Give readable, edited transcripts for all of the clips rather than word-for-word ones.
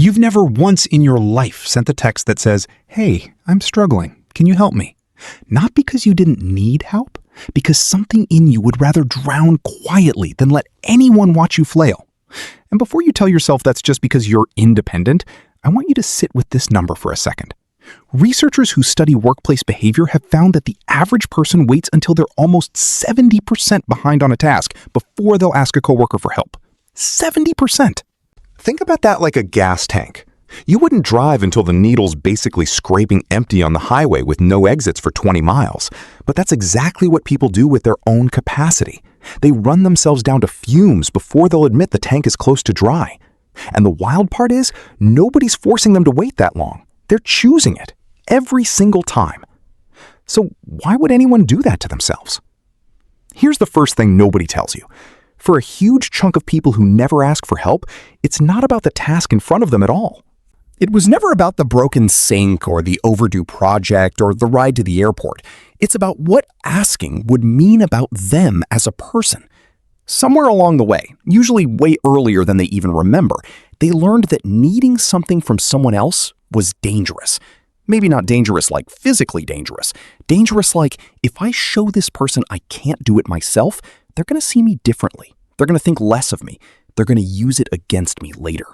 You've never once in your life sent a text that says, "Hey, I'm struggling. Can you help me?" Not because you didn't need help, because something in you would rather drown quietly than let anyone watch you flail. And before you tell yourself that's just because you're independent, I want you to sit with this number for a second. Researchers who study workplace behavior have found that the average person waits until they're almost 70% behind on a task before they'll ask a coworker for help. 70%! Think about that like a gas tank. You wouldn't drive until the needle's basically scraping empty on the highway with no exits for 20 miles. But that's exactly what people do with their own capacity. They run themselves down to fumes before they'll admit the tank is close to dry. And the wild part is, nobody's forcing them to wait that long. They're choosing it, every single time. So why would anyone do that to themselves? Here's the first thing nobody tells you. For a huge chunk of people who never ask for help, it's not about the task in front of them at all. It was never about the broken sink or the overdue project or the ride to the airport. It's about what asking would mean about them as a person. Somewhere along the way, usually way earlier than they even remember, they learned that needing something from someone else was dangerous. Maybe not dangerous like physically dangerous. Dangerous like, if I show this person I can't do it myself, they're going to see me differently. They're going to think less of me. They're going to use it against me later.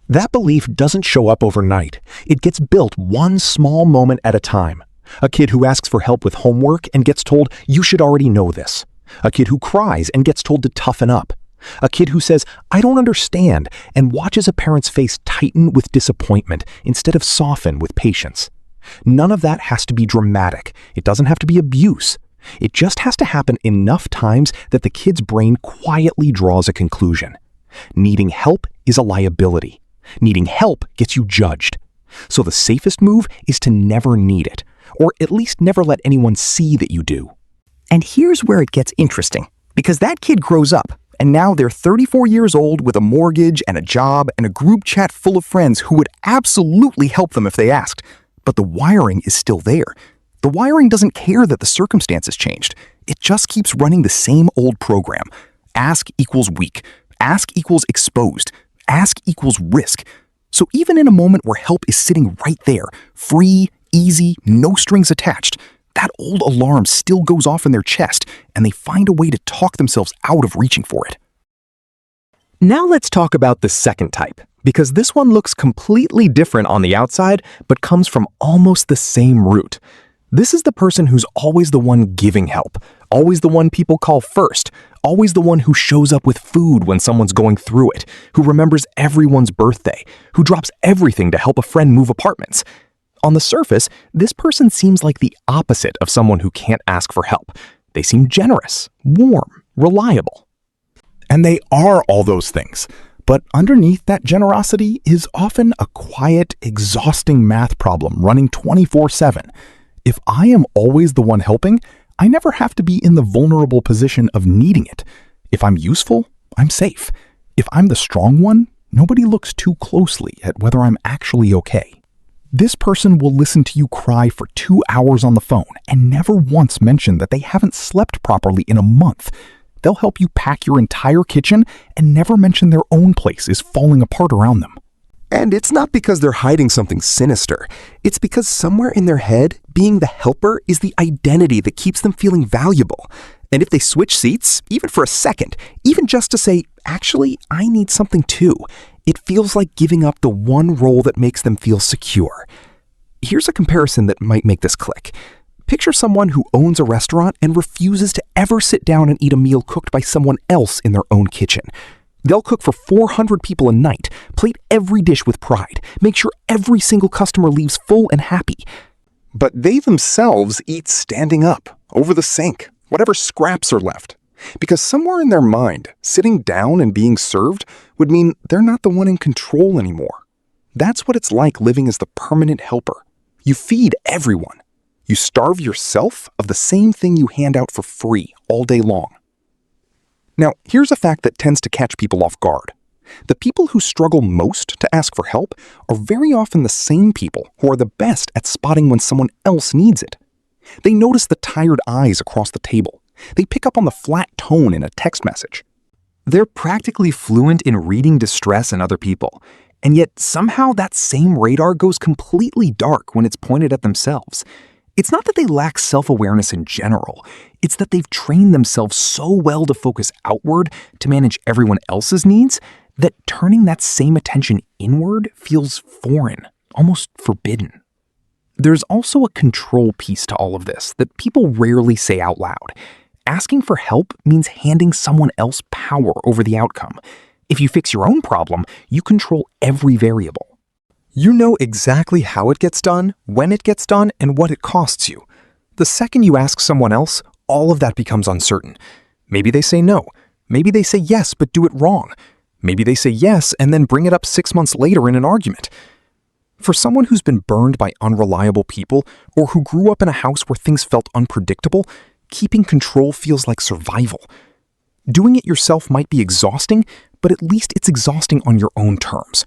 That belief doesn't show up overnight. It gets built one small moment at a time. A kid who asks for help with homework and gets told, "You should already know this." A kid who cries and gets told to toughen up. A kid who says, "I don't understand," and watches a parent's face tighten with disappointment instead of soften with patience. None of that has to be dramatic. It doesn't have to be abuse. It just has to happen enough times that the kid's brain quietly draws a conclusion. Needing help is a liability. Needing help gets you judged. So the safest move is to never need it, or at least never let anyone see that you do. And here's where it gets interesting, because that kid grows up, and now they're 34 years old with a mortgage and a job and a group chat full of friends who would absolutely help them if they asked. But the wiring is still there. The wiring doesn't care that the circumstances changed. It just keeps running the same old program. Ask equals weak. Ask equals exposed. Ask equals risk. So even in a moment where help is sitting right there, free, easy, no strings attached, that old alarm still goes off in their chest, and they find a way to talk themselves out of reaching for it. Now let's talk about the second type, because this one looks completely different on the outside, but comes from almost the same root. This is the person who's always the one giving help, always the one people call first, always the one who shows up with food when someone's going through it, who remembers everyone's birthday, who drops everything to help a friend move apartments. On the surface, this person seems like the opposite of someone who can't ask for help. They seem generous, warm, reliable. And they are all those things. But underneath that generosity is often a quiet, exhausting math problem running 24/7. If I am always the one helping, I never have to be in the vulnerable position of needing it. If I'm useful, I'm safe. If I'm the strong one, nobody looks too closely at whether I'm actually okay. This person will listen to you cry for 2 hours on the phone and never once mention that they haven't slept properly in a month. They'll help you pack your entire kitchen and never mention their own place is falling apart around them. And it's not because they're hiding something sinister. It's because somewhere in their head, being the helper is the identity that keeps them feeling valuable. And if they switch seats, even for a second, even just to say, "Actually, I need something too," it feels like giving up the one role that makes them feel secure. Here's a comparison that might make this click. Picture someone who owns a restaurant and refuses to ever sit down and eat a meal cooked by someone else in their own kitchen. They'll cook for 400 people a night, plate every dish with pride, make sure every single customer leaves full and happy. But they themselves eat standing up, over the sink, whatever scraps are left. Because somewhere in their mind, sitting down and being served would mean they're not the one in control anymore. That's what it's like living as the permanent helper. You feed everyone. You starve yourself of the same thing you hand out for free all day long. Now, here's a fact that tends to catch people off guard. The people who struggle most to ask for help are very often the same people who are the best at spotting when someone else needs it. They notice the tired eyes across the table. They pick up on the flat tone in a text message. They're practically fluent in reading distress in other people. And yet somehow that same radar goes completely dark when it's pointed at themselves. It's not that they lack self-awareness in general. It's that they've trained themselves so well to focus outward to manage everyone else's needs that turning that same attention inward feels foreign, almost forbidden. There's also a control piece to all of this that people rarely say out loud. Asking for help means handing someone else power over the outcome. If you fix your own problem, you control every variable. You know exactly how it gets done, when it gets done, and what it costs you. The second you ask someone else, all of that becomes uncertain. Maybe they say no. Maybe they say yes, but do it wrong. Maybe they say yes and then bring it up 6 months later in an argument. For someone who's been burned by unreliable people or who grew up in a house where things felt unpredictable, keeping control feels like survival. Doing it yourself might be exhausting, but at least it's exhausting on your own terms.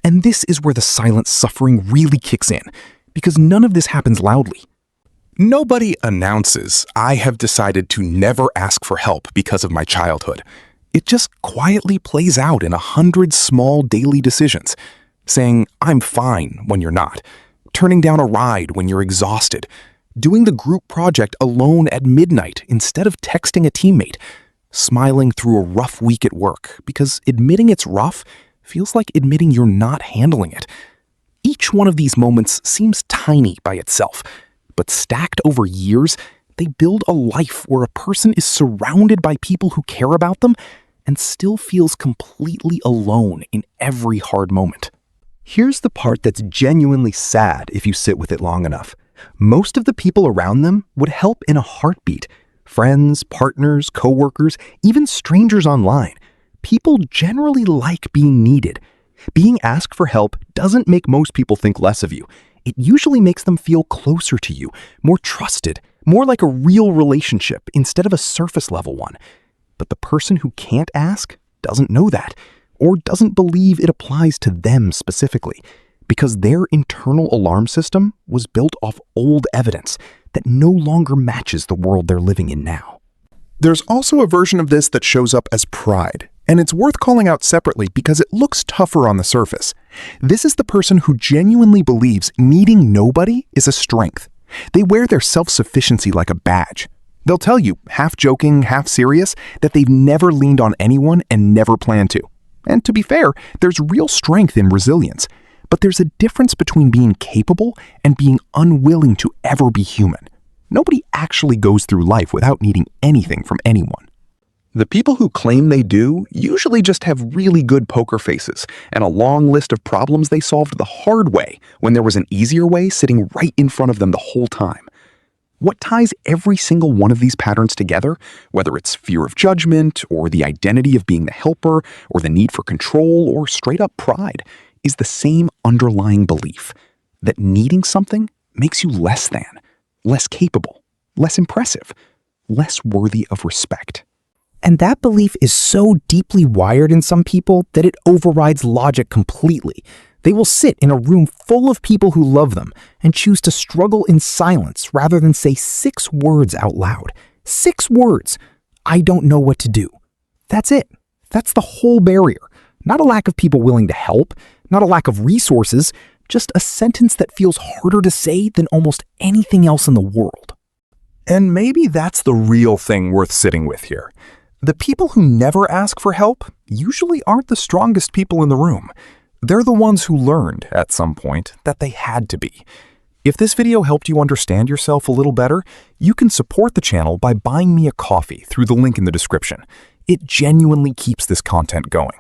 And this is where the silent suffering really kicks in, because none of this happens loudly. Nobody announces, "I have decided to never ask for help because of my childhood." It just quietly plays out in 100 small daily decisions, saying, "I'm fine" when you're not, turning down a ride when you're exhausted, doing the group project alone at midnight instead of texting a teammate, smiling through a rough week at work, because admitting it's rough feels like admitting you're not handling it. Each one of these moments seems tiny by itself, but stacked over years, they build a life where a person is surrounded by people who care about them and still feels completely alone in every hard moment. Here's the part that's genuinely sad if you sit with it long enough. Most of the people around them would help in a heartbeat. Friends, partners, coworkers, even strangers online. People generally like being needed. Being asked for help doesn't make most people think less of you. It usually makes them feel closer to you, more trusted, more like a real relationship instead of a surface level one. But the person who can't ask doesn't know that, or doesn't believe it applies to them specifically, because their internal alarm system was built off old evidence that no longer matches the world they're living in now. There's also a version of this that shows up as pride, and it's worth calling out separately because it looks tougher on the surface. This is the person who genuinely believes needing nobody is a strength. They wear their self-sufficiency like a badge. They'll tell you, half joking, half serious, that they've never leaned on anyone and never plan to. And to be fair, there's real strength in resilience. But there's a difference between being capable and being unwilling to ever be human. Nobody actually goes through life without needing anything from anyone. The people who claim they do usually just have really good poker faces and a long list of problems they solved the hard way when there was an easier way sitting right in front of them the whole time. What ties every single one of these patterns together, whether it's fear of judgment or the identity of being the helper or the need for control or straight up pride, is the same underlying belief that needing something makes you less than, less capable, less impressive, less worthy of respect. And that belief is so deeply wired in some people that it overrides logic completely. They will sit in a room full of people who love them and choose to struggle in silence rather than say 6 words out loud. 6 words. I don't know what to do. That's it. That's the whole barrier. Not a lack of people willing to help, not a lack of resources, just a sentence that feels harder to say than almost anything else in the world. And maybe that's the real thing worth sitting with here. The people who never ask for help usually aren't the strongest people in the room. They're the ones who learned, at some point, that they had to be. If this video helped you understand yourself a little better, you can support the channel by buying me a coffee through the link in the description. It genuinely keeps this content going.